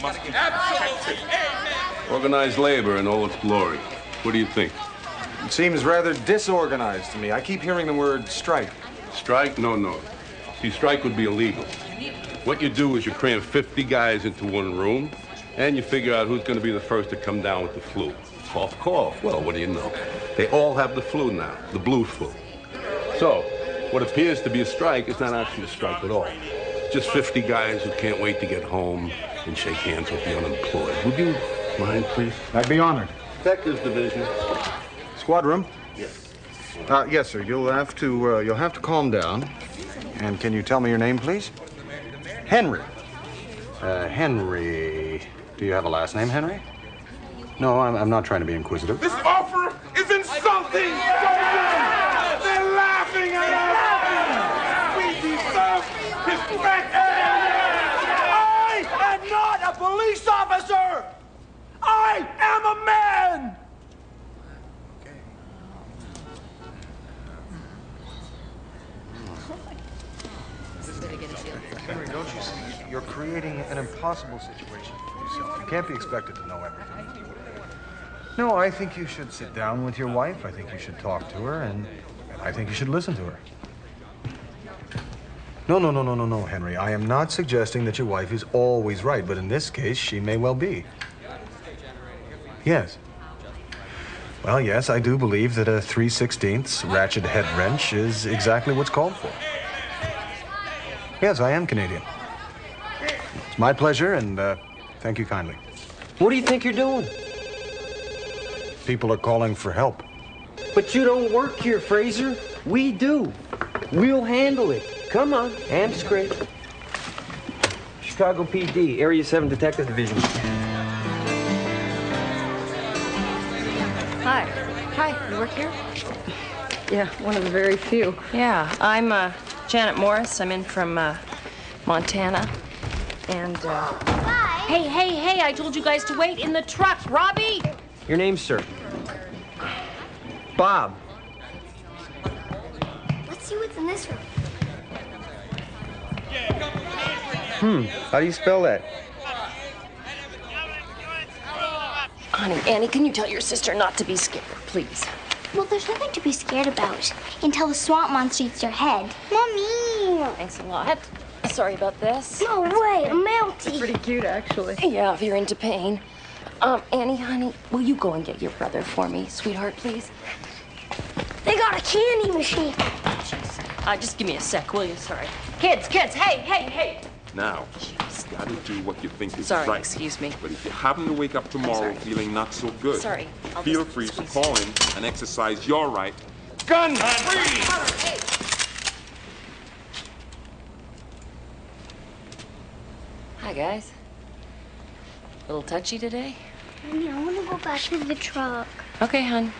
Absolutely. Organized labor in all its glory. What do you think? It seems rather disorganized to me. I keep hearing the word strike. Strike? No. See, strike would be illegal. What you do is you cram 50 guys into one room, and you figure out who's going to be the first to come down with the flu. Cough. Well, what do you know? They all have the flu now, the blue flu. So, what appears to be a strike is not actually a strike at all. It's just 50 guys who can't wait to get home and shake hands with the unemployed. Would you mind, please? I'd be honored. Detectives Division. Squad room? Yes. Yes, sir. You'll have to calm down. And can you tell me your name, please? Henry. Henry. Do you have a last name, Henry? No, I'm not trying to be inquisitive. This offer is insulting! They're laughing at us! We deserve respect! I am not a police officer! I am a man! Henry, don't you see? You're creating an impossible situation for yourself. You can't be expected to know everything. No, I think you should sit down with your wife. I think you should talk to her, and I think you should listen to her. No, Henry. I am not suggesting that your wife is always right, but in this case, she may well be. Yes. Well, yes, I do believe that a 3/16 ratchet head wrench is exactly what's called for. Yes, I am Canadian. It's my pleasure, and thank you kindly. What do you think you're doing? People are calling for help. But you don't work here, Fraser. We do. We'll handle it. Come on, hand straight. Chicago PD, Area 7 Detective Division. Hi, you work here? Yeah, one of the very few. Yeah, I'm Janet Morris. I'm in from Montana. And Hey, I told you guys to wait in the truck. Robbie! Your name, sir? Bob. Let's see what's in this room. How do you spell that? Honey, Annie, can you tell your sister not to be scared, please? Well, there's nothing to be scared about until the swamp monster eats your head. Mommy! Thanks a lot. Sorry about this. No way, I'm melty. Pretty cute, actually. Yeah, if you're into pain. Annie, honey, will you go and get your brother for me, sweetheart, please? They got a candy machine. Jeez. Just give me a sec, will you? Sorry. Kids, hey! Now, you gotta do what you think is Sorry, right. excuse me. But if you happen to wake up tomorrow feeling not so good, Sorry. feel free to call in and exercise your right. Gun free! Hey. Hi, guys. A little touchy today? Mommy, I want to go back to the truck. Okay, hon.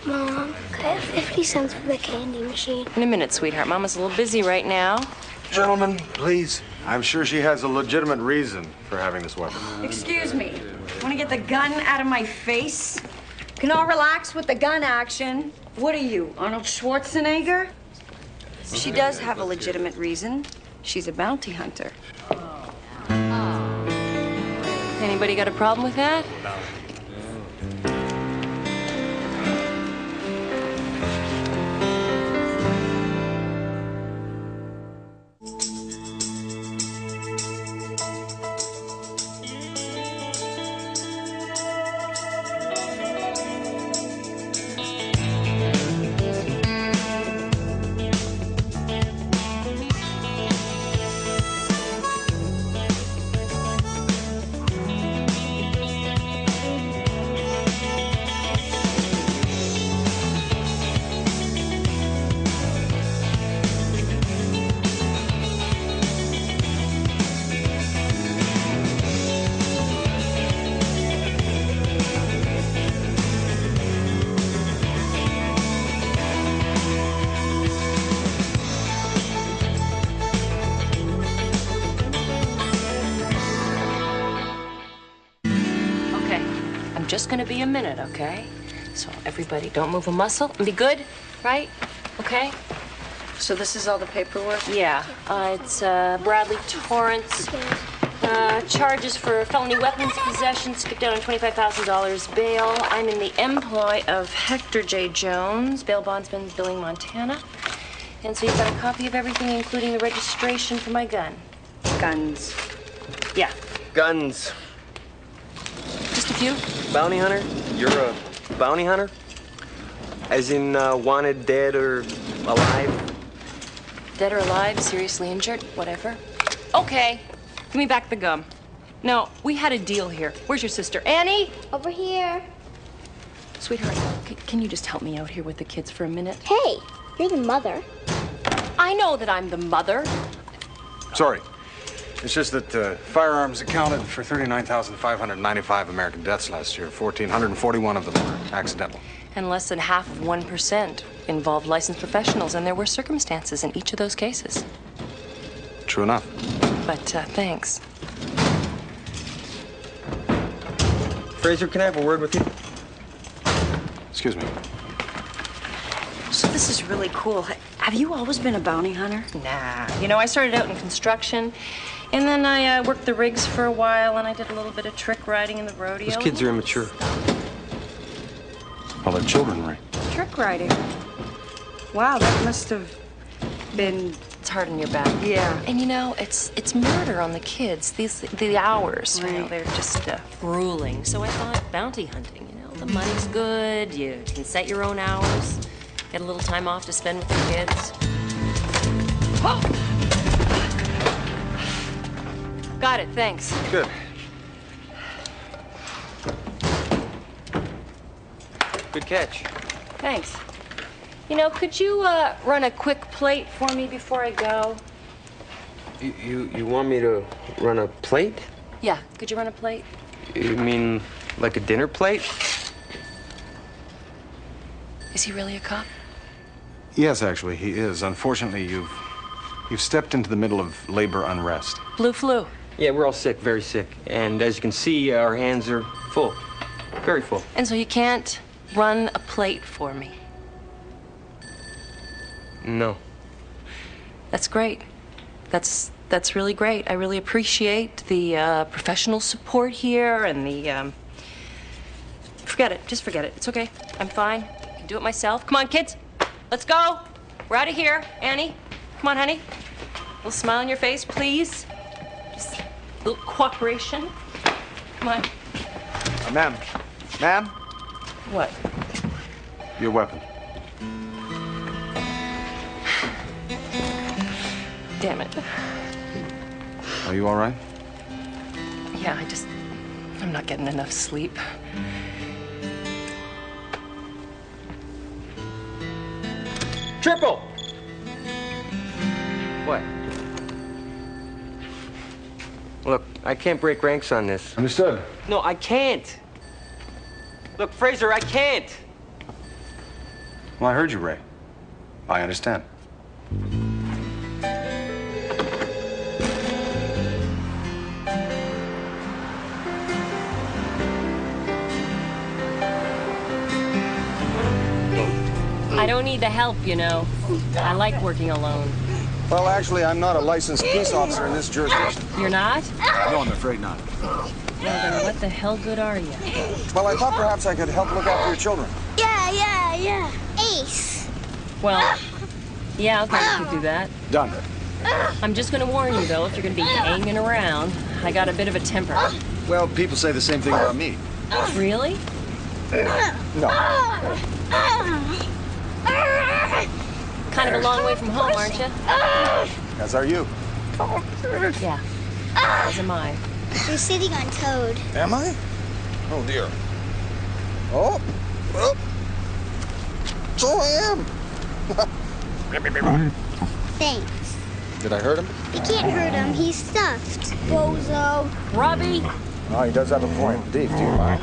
Mom, can I have 50 cents for the candy machine? In a minute, sweetheart. Mama's a little busy right now. Gentlemen, please. I'm sure she has a legitimate reason for having this weapon. Excuse me. Want to get the gun out of my face? Can all relax with the gun action. What are you, Arnold Schwarzenegger? She does have a legitimate reason. She's a bounty hunter. Anybody got a problem with that? Just gonna be a minute, okay? So everybody, don't move a muscle and be good, right? Okay? So this is all the paperwork? Yeah, it's Bradley Torrance, Charges for felony weapons possession skipped out on $25,000 bail. I'm in the employ of Hector J. Jones, bail bondsman, Billing, Montana. And so you've got a copy of everything, including the registration for my gun. Guns. Yeah. Guns. Just a few. Bounty hunter? You're a bounty hunter? As in wanted dead or alive? Dead or alive, seriously injured, whatever. Okay. Give me back the gum. No, we had a deal here. Where's your sister? Annie? Over here. Sweetheart, can you just help me out here with the kids for a minute? Hey, you're the mother. I know that I'm the mother. Sorry. It's just that firearms accounted for 39,595 American deaths last year. 1,441 of them were accidental. And less than half of 1% involved licensed professionals, and there were circumstances in each of those cases. True enough. But thanks. Fraser, can I have a word with you? Excuse me. So this is really cool. Have you always been a bounty hunter? Nah. You know, I started out in construction, and then I worked the rigs for a while, and I did a little bit of trick riding in the rodeo. Those kids are immature. Well, they're children, right? Trick riding. Wow, that must have been... It's hard on your back. Yeah. And you know, it's murder on the kids. The hours, you know, Right. they're just grueling. So I thought bounty hunting, you know, the money's good, you can set your own hours, get a little time off to spend with the kids. Oh! Got it, thanks. Good. Good catch. Thanks. You know, could you run a quick plate for me before I go? You want me to run a plate? Yeah, could you run a plate? You mean like a dinner plate? Is he really a cop? Yes, actually, he is. Unfortunately, you've stepped into the middle of labor unrest. Blue flu. Yeah, we're all sick, very sick. And as you can see, our hands are full. Very full. And so you can't run a plate for me? No. That's great. That's really great. I really appreciate the professional support here and the, forget it. Just forget it. It's okay. I'm fine. I can do it myself. Come on, kids. Let's go. We're out of here. Annie, come on, honey. A little smile on your face, please. Just a little cooperation. Come on. Ma'am. Ma'am? What? Your weapon. Damn it. Are you all right? Yeah, I'm not getting enough sleep. Triple! What? Look, I can't break ranks on this. Understood. No, I can't. Look, Fraser, I can't. Well, I heard you, Ray. I understand. I don't need the help, you know. I like working alone. Well, actually, I'm not a licensed peace officer in this jurisdiction. You're not? No, I'm afraid not. Well, then what the hell good are you? Well, I thought perhaps I could help look after your children. Yeah. Ace. Well, yeah, okay, you could do that. Done. I'm just gonna warn you, though, if you're gonna be hanging around, I got a bit of a temper. Well, people say the same thing about me. Really? No. Kind of a long way from home, aren't you? As are you. Yeah. As am I. You're sitting on Toad. Am I? Oh, dear. Oh. So I am. Thanks. Did I hurt him? You can't hurt him. He's stuffed. Bozo. Robbie! Oh, he does have a point. Dave, do you mind?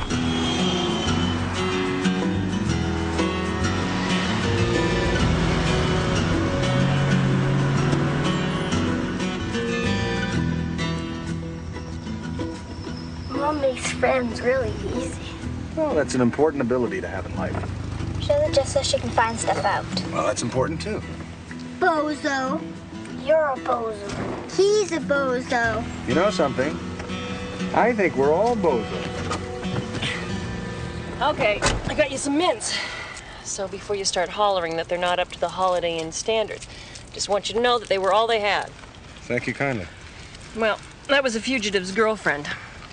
Mom makes friends really easy. Well, that's an important ability to have in life. Show her just so she can find stuff out. Well, that's important, too. Bozo. You're a bozo. He's a bozo. You know something? I think we're all bozos. Okay, I got you some mints. So before you start hollering that they're not up to the Holiday Inn standards, just want you to know that they were all they had. Thank you kindly. Well, that was a fugitive's girlfriend.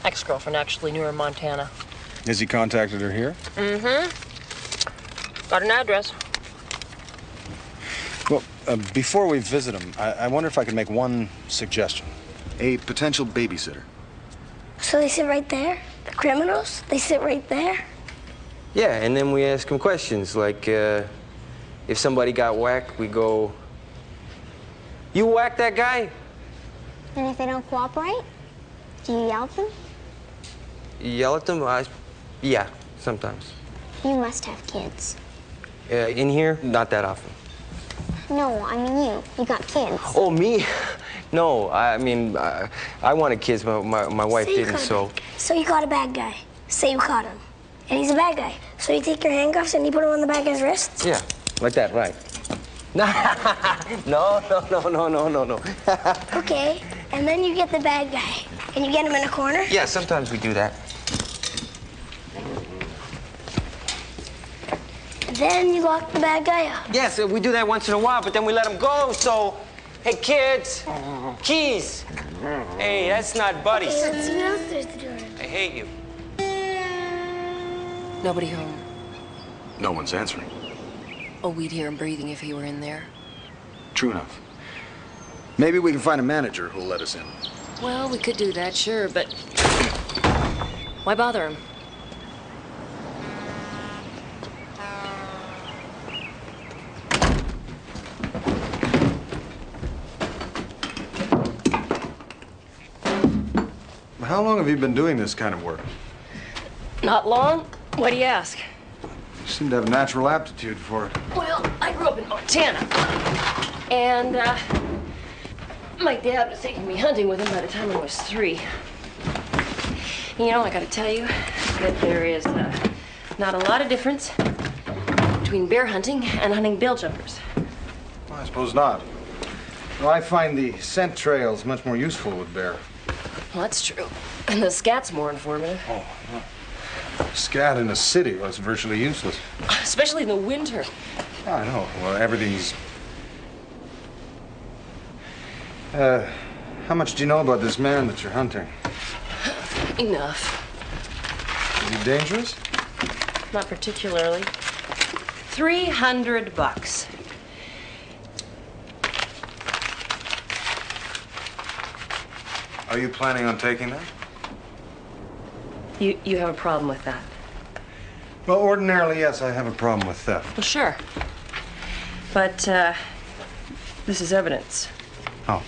Ex-girlfriend, actually, knew her in Montana. Has he contacted her here? Mm-hmm. Got an address. Well, before we visit him, I wonder if I could make one suggestion. A potential babysitter. So they sit right there? The criminals? They sit right there? Yeah, and then we ask them questions, like, if somebody got whacked, we go, "You whacked that guy?" And if they don't cooperate, do you yell at them? Yell at them? Yeah, sometimes. You must have kids. In here, not that often. No, I mean you. You got kids. Oh, me? No, I mean, I wanted kids, but my wife didn't, so. So you caught a bad guy. Say you caught him. And he's a bad guy. So you take your handcuffs and you put them on the bad guy's wrists? Yeah, like that, right. No. Okay, and then you get the bad guy. And you get him in a corner? Yeah, sometimes we do that. Then you lock the bad guy up. Yes, we do that once in a while, but then we let him go, so. Hey, kids, keys. Hey, that's not buddies. Okay, let's see what else there's to do. I hate you. Nobody home. No one's answering. Oh, we'd hear him breathing if he were in there. True enough. Maybe we can find a manager who'll let us in. Well, we could do that, sure, but why bother him? How long have you been doing this kind of work? Not long. Why do you ask? You seem to have a natural aptitude for it. Well, I grew up in Montana. And, my dad was taking me hunting with him by the time I was 3. You know, I gotta tell you that there is not a lot of difference between bear hunting and hunting bill jumpers. Well, I suppose not. Well, I find the scent trails much more useful with bear. Well, that's true. And the scat's more informative. Oh, well. Scat in a city was virtually useless. Especially in the winter. Oh, I know. Well, everything's... how much do you know about this man that you're hunting? Enough. Is he dangerous? Not particularly. $300. Are you planning on taking that? You have a problem with that? Well, ordinarily, yes, I have a problem with theft. Well, sure. But, this is evidence. Oh.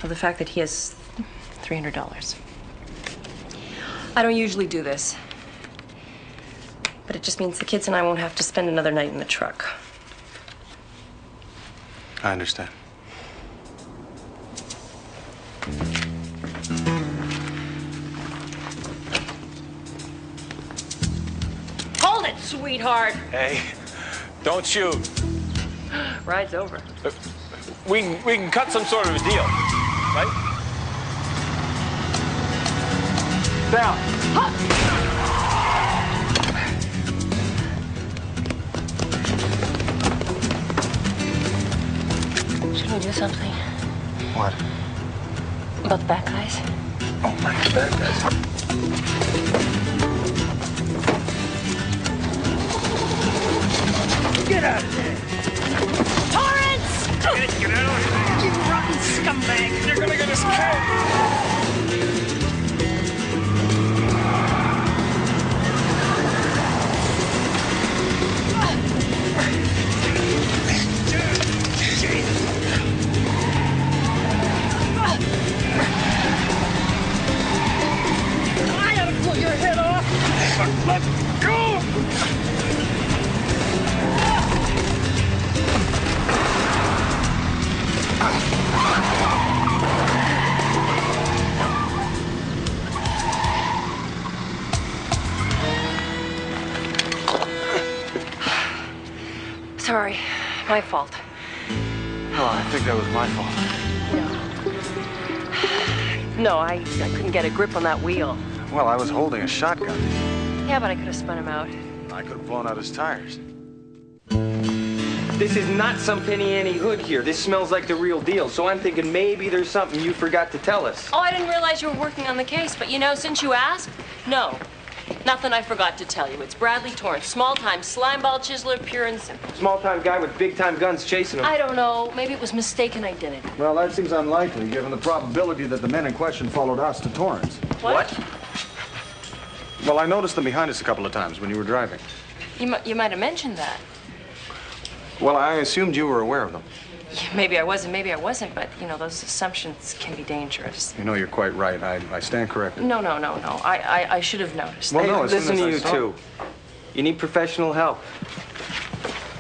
Of the fact that he has $300. I don't usually do this. But it just means the kids and I won't have to spend another night in the truck. I understand. Hold it, sweetheart! Hey, don't shoot. Ride's over. We can cut some sort of a deal, right? Down. Should we do something What? about the bad guys? Oh, my bad guys. Get out of there! Torrance! Get out of here! You rotten scumbag! You're gonna get us killed! I ought to pull your head off! Let go! Sorry, my fault. Oh, I think that was my fault. No, I couldn't get a grip on that wheel. Well, I was holding a shotgun. Yeah, but I could have spun him out. I could have blown out his tires. This is not some penny ante hood here. This smells like the real deal. So I'm thinking maybe there's something you forgot to tell us. Oh, I didn't realize you were working on the case, but you know, since you asked, no. Nothing I forgot to tell you. It's Bradley Torrance, small-time slimeball chiseler, pure and simple. Small-time guy with big-time guns chasing him. I don't know. Maybe it was mistaken identity. Well, that seems unlikely, given the probability that the men in question followed us to Torrance. What? Well, I noticed them behind us a couple of times when you were driving. You might have mentioned that. Well, I assumed you were aware of them. Yeah, maybe I wasn't, but, you know, those assumptions can be dangerous. You know, you're quite right. I stand corrected. No. I should have noticed. Well, no, Hey, as soon listen as to I you saw- two. You need professional help.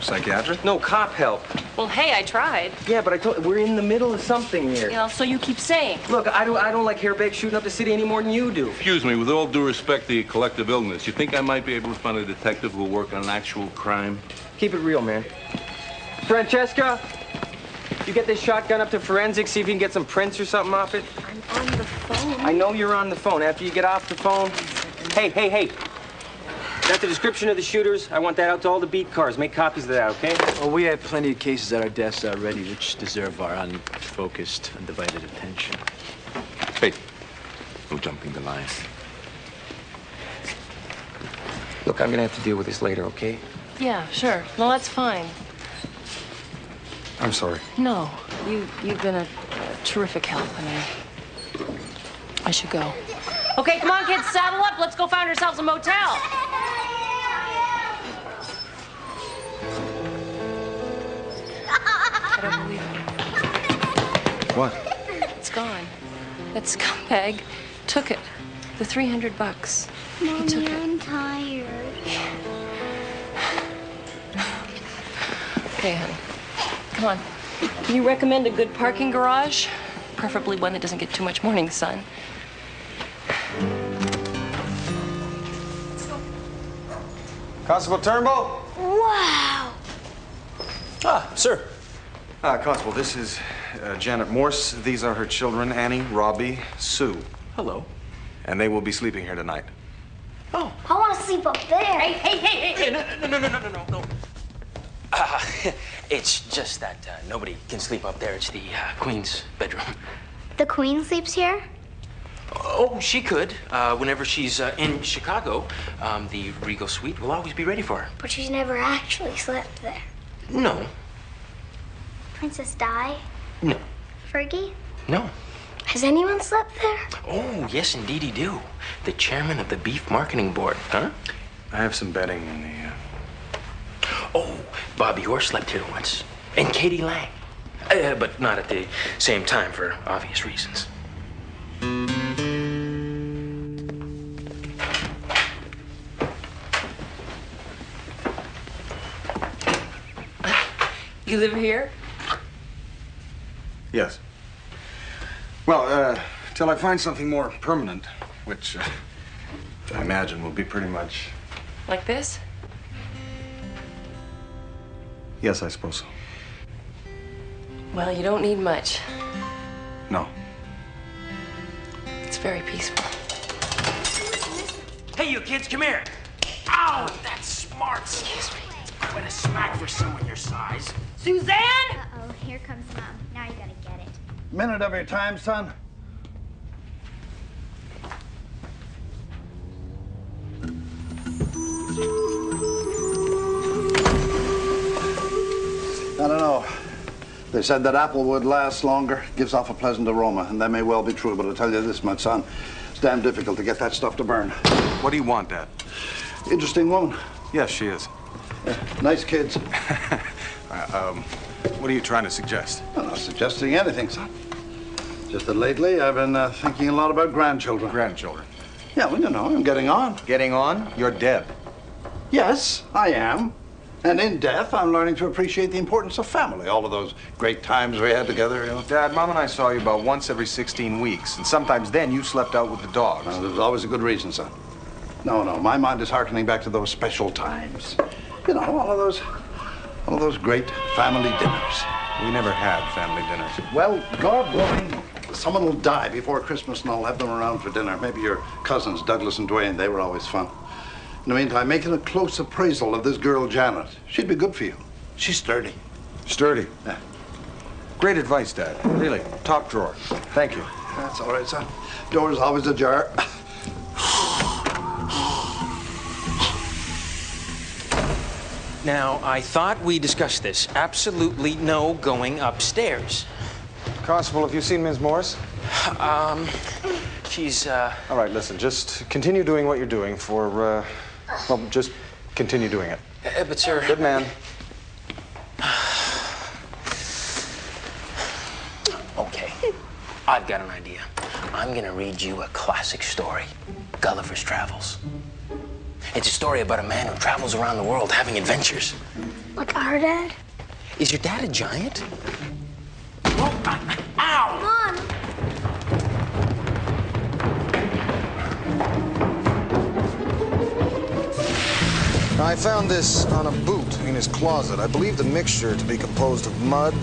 Psychiatric? No, cop help. Well, hey, I tried. Yeah, but I told we're in the middle of something here. You know, so you keep saying. Look, I don't like hairbags shooting up the city any more than you do. Excuse me, with all due respect to your collective illness, you think I might be able to find a detective who will work on an actual crime? Keep it real, man. Francesca, you get this shotgun up to forensics, see if you can get some prints or something off it. I'm on the phone. I know you're on the phone. After you get off the phone, hey. Got the description of the shooters. I want that out to all the beat cars. Make copies of that, okay? Well, we have plenty of cases at our desks already which deserve our unfocused, undivided attention. Hey, no jumping the line. Look, I'm gonna have to deal with this later, okay? Yeah, sure. Well, that's fine. I'm sorry. No, you've been a terrific help, and I should go. Okay, come on, kids, saddle up. Let's go find ourselves a motel. I don't believe it. What? It's gone. That scumbag took it. The $300. He took Mommy, it. I'm tired. Okay, honey. Come on. Can you recommend a good parking garage? Preferably one that doesn't get too much morning sun. Constable Turnbull? Wow. Ah, sir. Constable, this is Janet Morse. These are her children, Annie, Robbie, Sue. Hello. And they will be sleeping here tonight. Oh. I want to sleep up there. Hey, no. It's just that nobody can sleep up there. It's the Queen's bedroom. The Queen sleeps here? Oh, she could. Whenever she's in Chicago, the Regal Suite will always be ready for her. But she's never actually slept there. No. Princess Di? No. Fergie? No. Has anyone slept there? Oh, yes, indeedy do. The chairman of the Beef Marketing Board, huh? I have some bedding in the... Oh, Bobby Orr slept here once. And Katie Lang. But not at the same time for obvious reasons. You live here? Yes. Well, till I find something more permanent, which I imagine will be pretty much... Like this? Yes, I suppose so. Well, you don't need much. No. It's very peaceful. Hey, you kids, come here. Ow, that's smart. Excuse me. Quite a smack for someone your size. Suzanne? Uh-oh, here comes Mom. Now you gotta get it. Minute of your time, son. I don't know. They said that apple would last longer, gives off a pleasant aroma, and that may well be true, but I'll tell you this, my son, it's damn difficult to get that stuff to burn. What do you want, Dad? Interesting woman. Yes, she is. Nice kids. What are you trying to suggest? I'm not suggesting anything, son. Just that lately I've been thinking a lot about grandchildren. Grandchildren? Yeah, well, you know, I'm getting on. Getting on? You're dead. Yes, I am. And in death, I'm learning to appreciate the importance of family. All of those great times we had together, you know. Dad, Mom and I saw you about once every 16 weeks, and sometimes then you slept out with the dogs. There was always a good reason, son. No, my mind is hearkening back to those special times. You know, all of those great family dinners. We never had family dinners. Well, God willing, someone will die before Christmas and I'll have them around for dinner. Maybe your cousins, Douglas and Dwayne, they were always fun. In the meantime, making a close appraisal of this girl, Janet. She'd be good for you. She's sturdy. Sturdy? Yeah. Great advice, Dad. Really, top drawer. Thank you. That's all right, son. Door's always ajar. Now, I thought we discussed this. Absolutely no going upstairs. Constable, have you seen Ms. Morris? She's, All right, listen, just continue doing what you're doing for, well, just continue doing it. But, sir... Good man. Okay, I've got an idea. I'm gonna read you a classic story, Gulliver's Travels. It's a story about a man who travels around the world having adventures. Like our dad? Is your dad a giant? Ow! Mom! I found this on a boot in his closet. I believe the mixture to be composed of mud,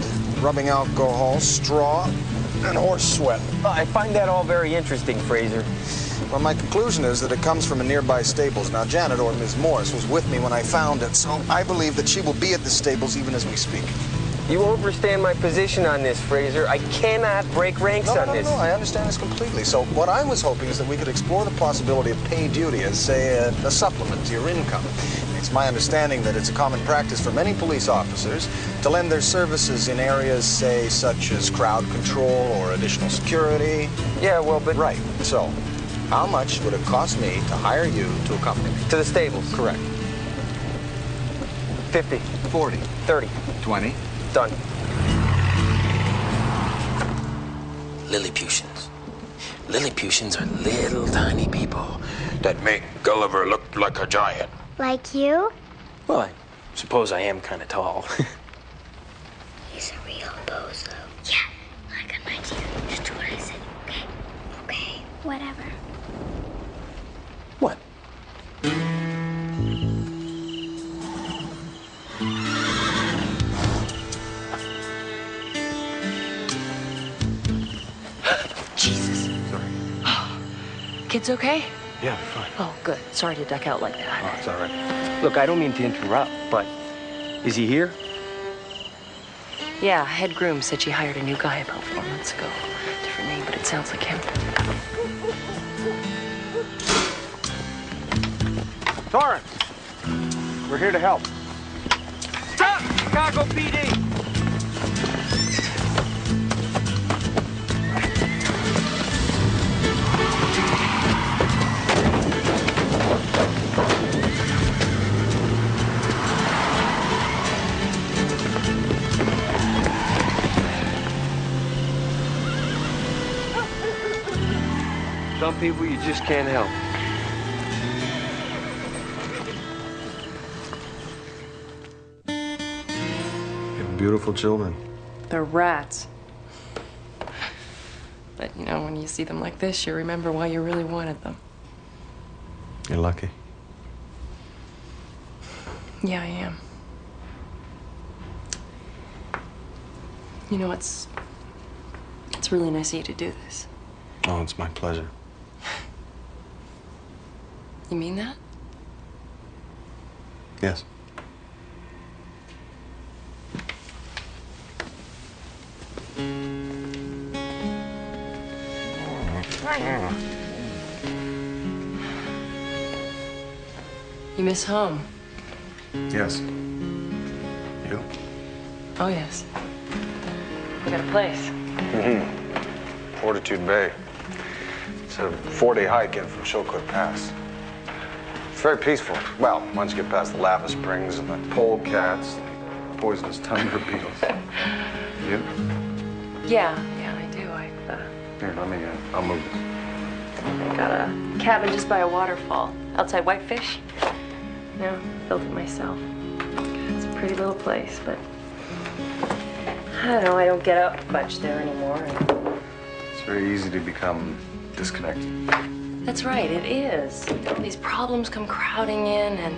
rubbing alcohol, straw, and horse sweat. I find that all very interesting, Fraser. Well, my conclusion is that it comes from a nearby stables. Now, Janet, or Ms. Morris, was with me when I found it, so I believe that she will be at the stables even as we speak. You overstand my position on this, Fraser. I cannot break ranks on this. No, I understand this completely. So what I was hoping is that we could explore the possibility of paid duty as, say, a supplement to your income. It's my understanding that it's a common practice for many police officers to lend their services in areas, say, such as crowd control or additional security. Yeah, well, but... Right. So, how much would it cost me to hire you to accompany me? To the stables? Correct. 50. 40. 30. 20. Done. Lilliputians. Lilliputians are little tiny people that make Gulliver look like a giant. Like you? Well, I suppose I am kind of tall. He's a real bozo. Yeah, I got an idea. Just do what I said, okay? Okay, whatever. What? Jesus. Sorry. Kids okay? Yeah, fine. Oh, good. Sorry to duck out like that. Oh, it's all right. Look, I don't mean to interrupt, but is he here? Yeah, head groom said she hired a new guy about 4 months ago. Different name, but it sounds like him. Torrance, we're here to help. Stop! Chicago PD! Some people you just can't help. You have beautiful children. They're rats. But, you know, when you see them like this, you remember why you really wanted them. You're lucky. Yeah, I am. You know, it's really nice of you to do this. Oh, it's my pleasure. You mean that? Yes. You miss home? Yes. You? Oh, yes. We got a place. Fortitude Bay. It's a 4-day hike in from Chilcoot Pass. It's very peaceful. Well, once you get past the lava springs and the polecats, the poisonous tundra beetles. You? Yeah, I do. Here, let me, I'll move this. I got a cabin just by a waterfall outside Whitefish. No, built it myself. It's a pretty little place, but I don't know, I don't get up much there anymore. It's very easy to become disconnected. That's right, it is. These problems come crowding in and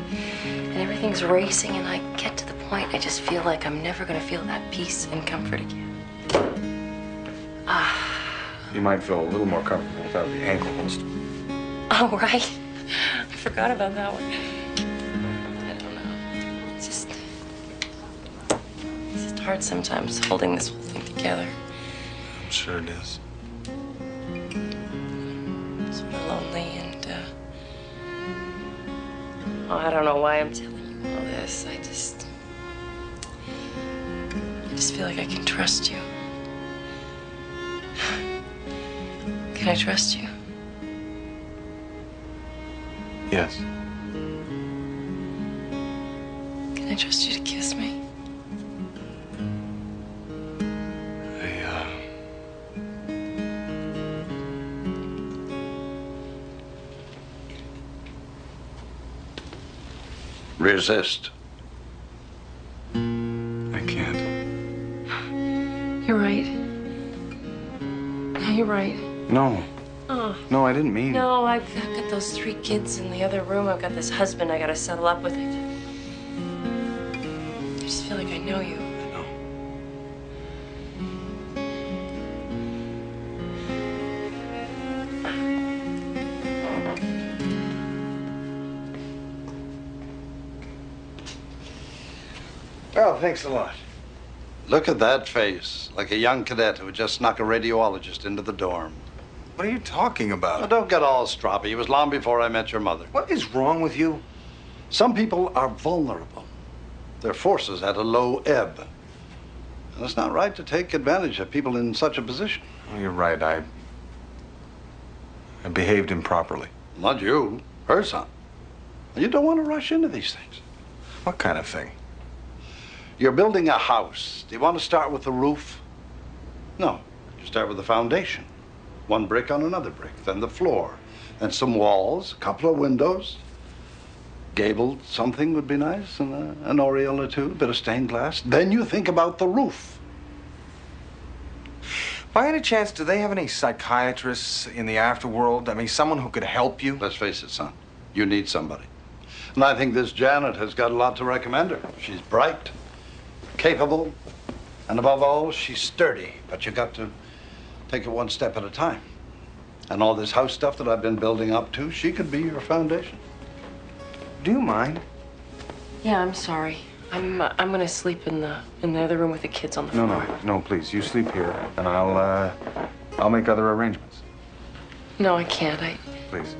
everything's racing, and I get to the point I just feel like I'm never gonna feel that peace and comfort again. You might feel a little more comfortable without the ankle holster. Oh, right. I forgot about that one. I don't know. It's just hard sometimes holding this whole thing together. I'm sure it is. Sort of lonely and, oh, I don't know why I'm telling you all this. I just feel like I can trust you. Can I trust you? Yes. Can I trust you to kiss me? Resist. I can't. You're right. Yeah, you're right. No. Oh. No, I didn't mean. No, I've got those 3 kids in the other room. I've got this husband I gotta settle up with. I just feel like I know you. I know. Well, thanks a lot. Look at that face, like a young cadet who had just snuck a radiologist into the dorm. What are you talking about? Now, don't get all stroppy. It was long before I met your mother. What is wrong with you? Some people are vulnerable. Their forces at a low ebb. And it's not right to take advantage of people in such a position. Oh, you're right. I behaved improperly. Not you, her son. You don't want to rush into these things. What kind of thing? You're building a house. Do you want to start with the roof? No. You start with the foundation. 1 brick on another brick, then the floor, and some walls, a couple of windows. Gabled something would be nice, and an oriel or two, a bit of stained glass. Then you think about the roof. By any chance, do they have any psychiatrists in the afterworld? I mean, someone who could help you? Let's face it, son. You need somebody. And I think this Janet has got a lot to recommend her. She's bright, capable, and above all, she's sturdy. But you got to take it 1 step at a time. And all this house stuff that I've been building up to, she could be your foundation. Do you mind? Yeah, I'm sorry. I'm gonna sleep in the other room with the kids on the floor. No, please. You sleep here, and I'll make other arrangements. No, I can't. Please.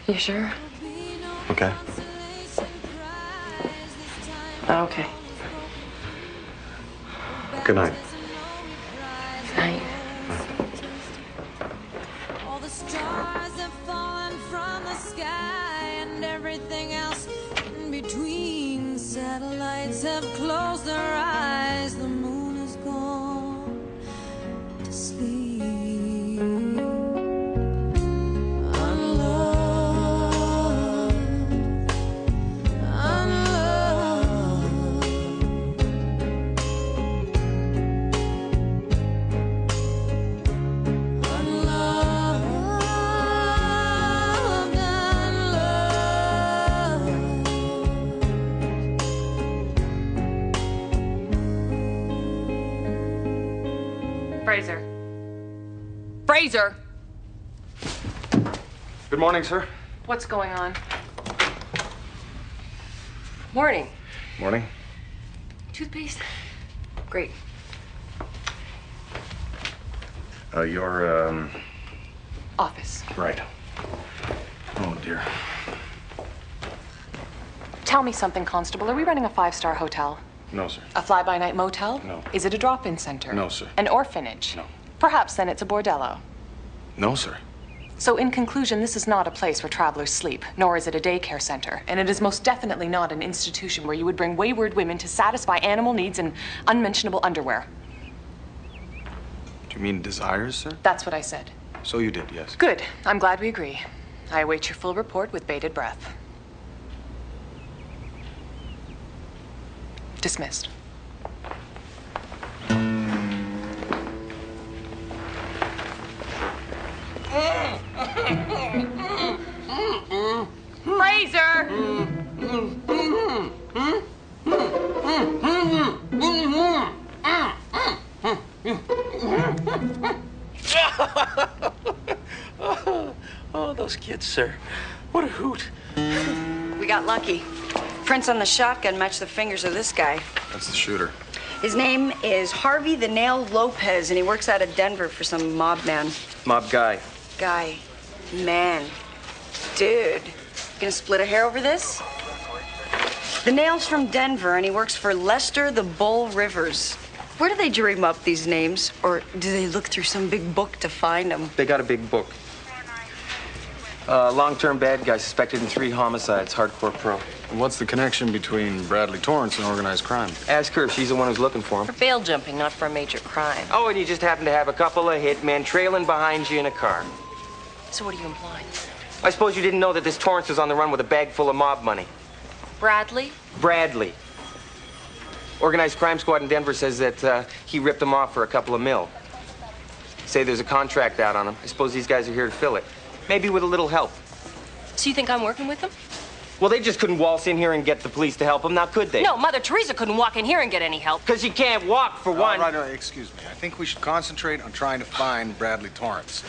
You sure? Okay. Okay. Good night. Good night. All the stars have fallen from the sky, and everything else in between. Satellites have closed their eyes. The moon is gone to sleep. Fraser. Fraser! Good morning, sir. What's going on? Morning. Morning. Toothpaste? Great. Your, Office. right. Oh, dear. Tell me something, Constable. Are we running a 5-star hotel? No, sir. A fly-by-night motel? No. Is it a drop-in center? No, sir. An orphanage? No. Perhaps then it's a bordello. No, sir. So in conclusion, this is not a place where travelers sleep, nor is it a daycare center. And it is most definitely not an institution where you would bring wayward women to satisfy animal needs in unmentionable underwear. Do you mean desires, sir? That's what I said. So you did, yes. Good. I'm glad we agree. I await your full report with bated breath. Dismissed. Fraser! it, sir. What a hoot. We got lucky. Prints on the shotgun match the fingers of this guy. That's the shooter. His name is Harvey the Nail Lopez, and he works out of Denver for some mob man. Mob guy. Guy. Man. Dude. Gonna split a hair over this? The Nail's from Denver, and he works for Lester the Bull Rivers. Where do they dream up these names? Or do they look through some big book to find them? They got a big book. Long-term bad guy suspected in 3 homicides, hardcore pro. And what's the connection between Bradley Torrance and organized crime? Ask her. She's the one who's looking for him. For bail jumping, not for a major crime. Oh, and you just happen to have a couple of hitmen trailing behind you in a car. So what are you implying? I suppose you didn't know that this Torrance was on the run with a bag full of mob money. Bradley? Bradley. Organized crime squad in Denver says that he ripped him off for a couple of mil. Say there's a contract out on him. I suppose these guys are here to fill it. Maybe with a little help. So you think I'm working with them? Well, they just couldn't waltz in here and get the police to help them, now could they? No, Mother Teresa couldn't walk in here and get any help. Because she can't walk, for one. All right, excuse me. I think we should concentrate on trying to find Bradley Torrance.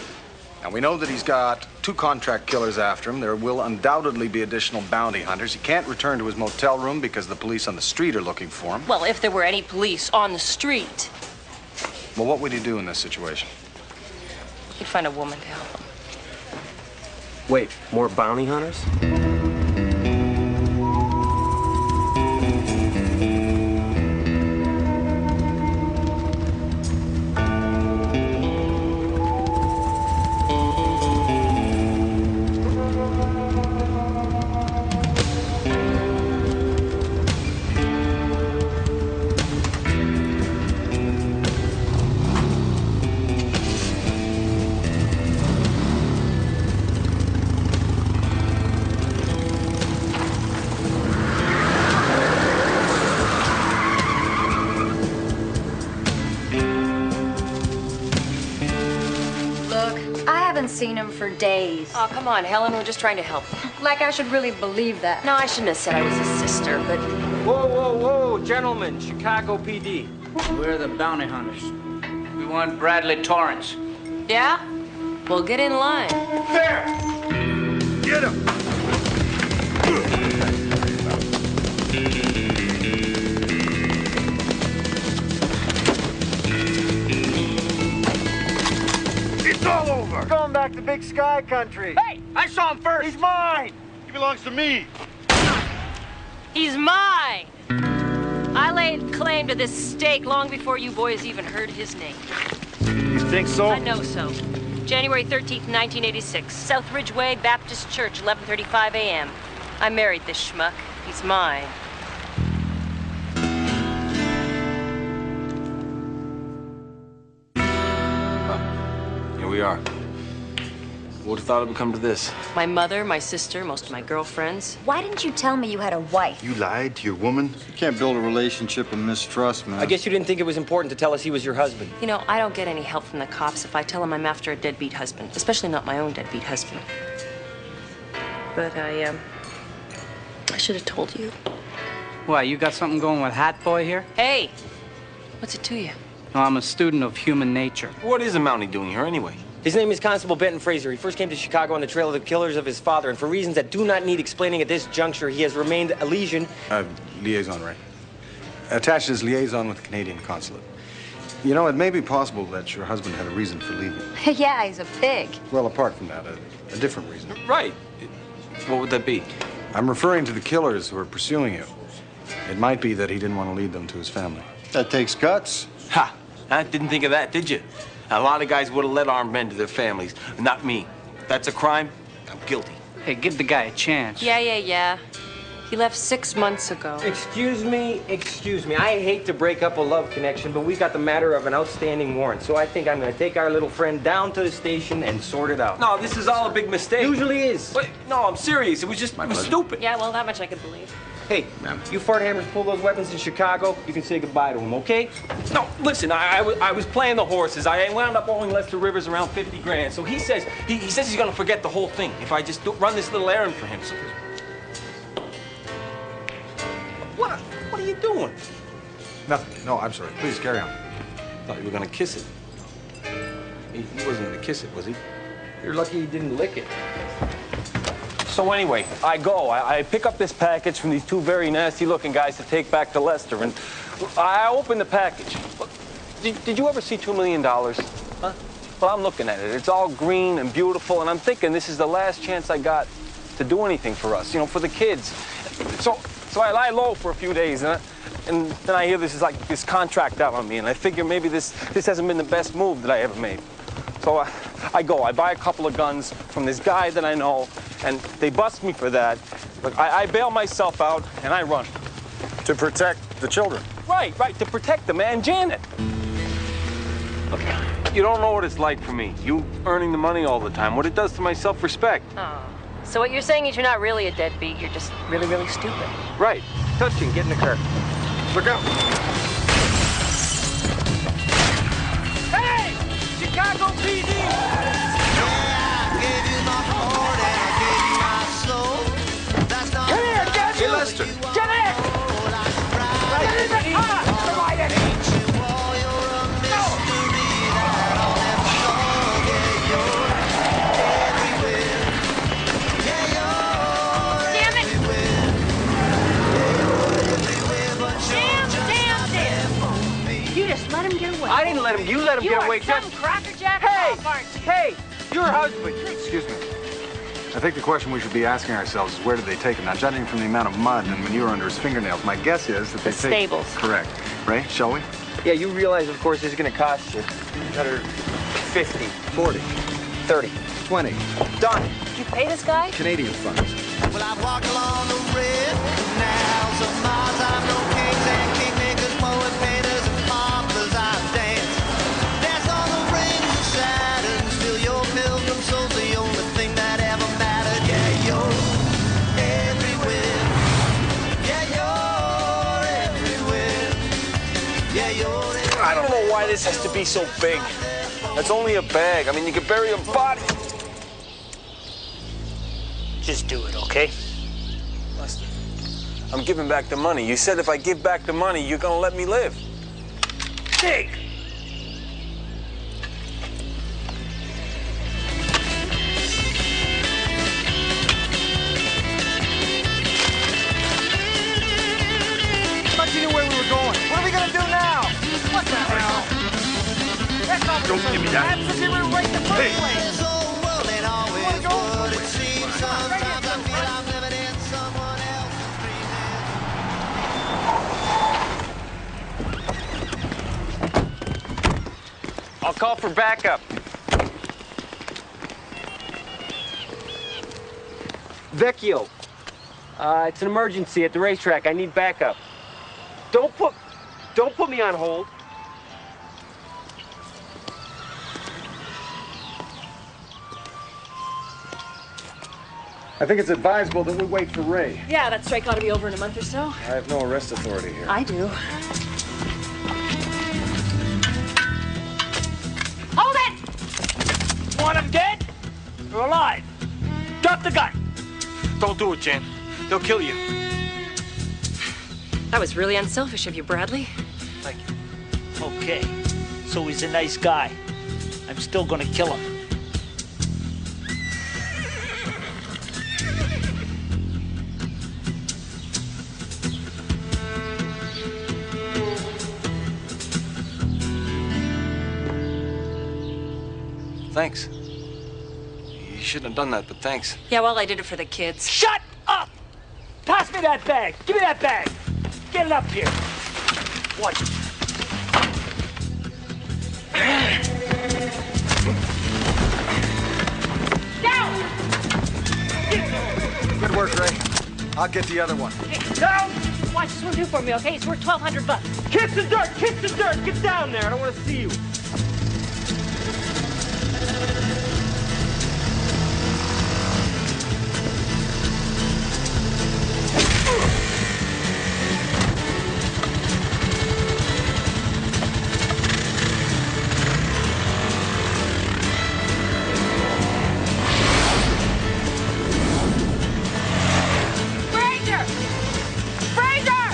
Now, we know that he's got 2 contract killers after him. There will undoubtedly be additional bounty hunters. He can't return to his motel room because the police on the street are looking for him. Well, if there were any police on the street. Well, what would you do in this situation? You'd find a woman to help him. Wait, more bounty hunters? Seen him for days. Oh, come on, Helen. We're just trying to help. Like I should really believe that. No, I shouldn't have said I was his sister, but... Whoa, whoa, whoa, gentlemen. Chicago PD. We're the bounty hunters. We want Bradley Torrance. Yeah? Well, get in line. There! Get him! It's all over! We're going back to Big Sky Country. Hey! I saw him first! He's mine! He belongs to me! He's mine! I laid claim to this stake long before you boys even heard his name. You think so? I know so. January 13th, 1986. South Ridgeway Baptist Church, 11:35 a.m. I married this schmuck. He's mine. Here we are. Would have thought it would come to this. My mother, my sister, most of my girlfriends. Why didn't you tell me you had a wife? You lied to your woman? You can't build a relationship of mistrust, man. I guess you didn't think it was important to tell us he was your husband. You know, I don't get any help from the cops if I tell them I'm after a deadbeat husband, especially not my own deadbeat husband. But I should have told you. Why, you got something going with Hat Boy here? Hey, what's it to you? No, I'm a student of human nature. What is a Mountie doing here anyway? His name is Constable Benton Fraser. He first came to Chicago on the trail of the killers of his father, and for reasons that do not need explaining at this juncture, he has remained a liaison. Liaison, right? Attached as liaison with the Canadian consulate. You know, it may be possible that your husband had a reason for leaving. Yeah, he's a pig. Well, apart from that, a different reason. Right. What would that be? I'm referring to the killers who are pursuing you. It might be that he didn't want to lead them to his family. That takes guts. Ha! I didn't think of that, did you? A lot of guys would have led armed men to their families. Not me. If that's a crime, I'm guilty. Hey, give the guy a chance. Yeah. He left 6 months ago. Excuse me. I hate to break up a love connection, but we've got the matter of an outstanding warrant, so I think I'm going to take our little friend down to the station and sort it out. No, this is all a big mistake. Usually is. Wait, no, I'm serious. It was stupid. Yeah, well, that much I could believe. Hey, you fart hammers pull those weapons in Chicago, you can say goodbye to them, okay? No, listen, I was playing the horses. I wound up owing Lester Rivers around 50 grand. So he says he's gonna forget the whole thing if I just run this little errand for him. So, what are you doing? Nothing. No, I'm sorry. Please, carry on. Thought you were gonna kiss it. He wasn't gonna kiss it, was he? You're lucky he didn't lick it. So anyway, I go. I pick up this package from these two very nasty-looking guys to take back to Lester, and I open the package. Did you ever see $2 million? Huh? Well, I'm looking at it. It's all green and beautiful, and I'm thinking this is the last chance I got to do anything for us, you know, for the kids. So I lie low for a few days, and then I hear this contract out on me, and I figure maybe this hasn't been the best move that I ever made. So I go. I buy a couple of guns from this guy that I know, and they bust me for that. But I bail myself out, and I run. To protect the children. Right, to protect them and Janet. Look, you don't know what it's like for me. You earning the money all the time, what it does to my self-respect. Oh. So what you're saying is you're not really a deadbeat, you're just really, really stupid. Right. Touching, get in the car. Look out. Hey! Chicago PD! Come here, get Hey, Lester. Get in! Get in the car! Right in. You just let him get away. I didn't let him. You let him get away. You are some crackerjack cop, aren't you? Hey, your husband. Excuse me. I think the question we should be asking ourselves is where did they take him? Now, judging from the amount of mud and manure under his fingernails, my guess is that they take... Stables. Correct. Ray, shall we? Yeah, you realize, of course, this is going to cost you $150, 40, 30. 20. Done. Did you pay this guy? Canadian funds. Well, I walk along the red canals of Mars. I've known kings and kingmakers, poet painters, and paupers. I've danced. Dance on the rings of Saturn. Still, your pilgrim soul's the only thing that ever mattered. Yeah, you're everywhere. Yeah, you're everywhere. Yeah, you're everywhere. I don't know why this has to be so big. It's only a bag. I mean, you could bury a body. Just do it, okay? Lester, I'm giving back the money. You said if I give back the money, you're gonna let me live. Dig! Thought you knew where we were going. What are we gonna do now? What the hell? That's not Don't give me that. That's because we were right the first place. I'll call for backup. Vecchio. It's an emergency at the racetrack. I need backup. Don't put me on hold. I think it's advisable that we wait for Ray. Yeah, that strike ought to be over in a month or so. I have no arrest authority here. I do. Hold it! Want him dead or alive? Drop the gun. Don't do it, Jan. They'll kill you. That was really unselfish of you, Bradley. Thank you. Okay, so he's a nice guy. I'm still gonna kill him. Thanks. You shouldn't have done that, but thanks. Yeah, well, I did it for the kids. Shut up! Pass me that bag. Give me that bag. Get it up here. Watch it. Down! Good work, Ray. I'll get the other one. Down! Watch this one do for me, okay? It's worth $1,200. Kiss the dirt! Kiss the dirt! Get down there. I don't want to see you. Fraser! Fraser!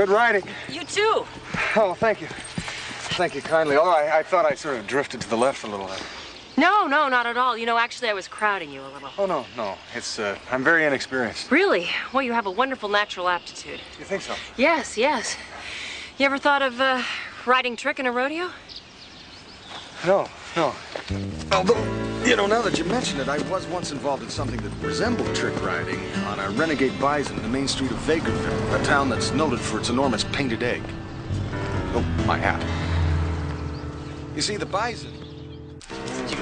Good riding. You too. Oh, thank you. Thank you kindly. Oh, I thought I sort of drifted to the left a little. No, not at all. You know, actually, I was crowding you a little. Oh, no. It's, I'm very inexperienced. Really? Well, you have a wonderful natural aptitude. You think so? Yes. You ever thought of, riding trick in a rodeo? No. Although, you know, now that you mention it, I was once involved in something that resembled trick riding on a renegade bison in the main street of Vegreville, a town that's noted for its enormous painted egg. Oh, my hat. You see, the bison... Faster.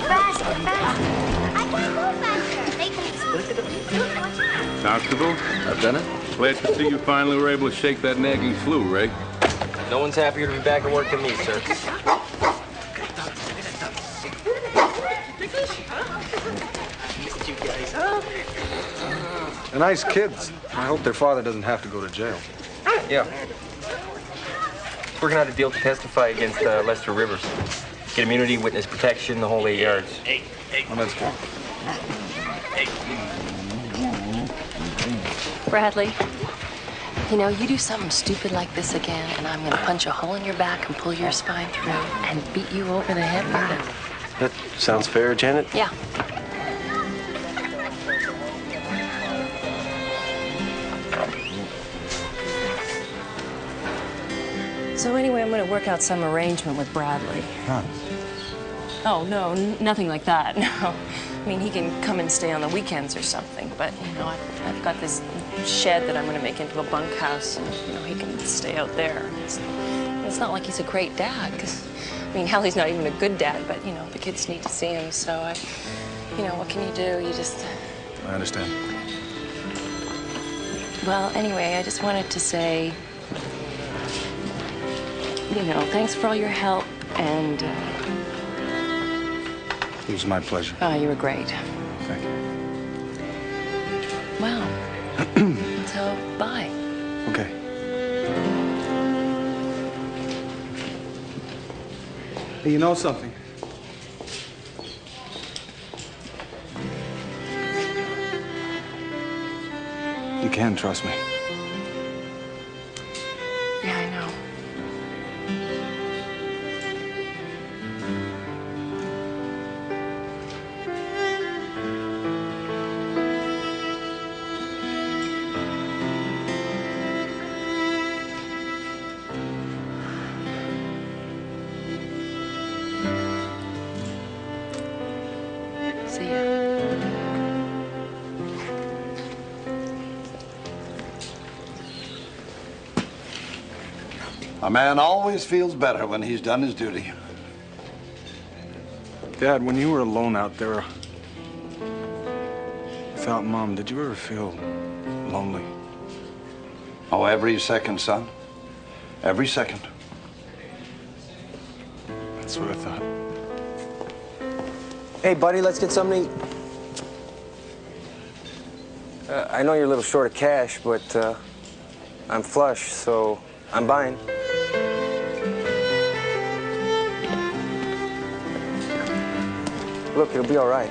I can't go faster. Constable? Lieutenant? Glad to see you finally were able to shake that nagging flu, Ray. No one's happier to be back at work than me, sir. They're nice kids. I hope their father doesn't have to go to jail. Yeah. Working out a deal to testify against Lester Rivers. Get immunity, witness protection, the whole 8 yards. Well, that's good. Bradley, you know, you do something stupid like this again, and I'm gonna punch a hole in your back and pull your spine through and beat you over the head with it. That sounds fair, Janet. Yeah. So anyway, I'm going to work out some arrangement with Bradley. Huh. Oh, no, nothing like that, no. I mean, he can come and stay on the weekends or something, but, you know, I've got this shed that I'm going to make into a bunkhouse, and, you know, he can stay out there. It's not like he's a great dad, because, I mean, hell, he's not even a good dad, but, you know, the kids need to see him, so, you know, what can you do? You just... I understand. Well, anyway, I just wanted to say, you know, thanks for all your help, and... It was my pleasure. Oh, you were great. Thank you. Wow. So, bye. Okay. Hey, you know something? You can trust me. Yeah, I know. See ya. A man always feels better when he's done his duty. Dad, when you were alone out there without Mom, did you ever feel lonely? Oh, every second, son. Every second. That's what I thought. Hey, buddy, let's get something to eat. I know you're a little short of cash, but I'm flush, so I'm buying. Look, it'll be all right.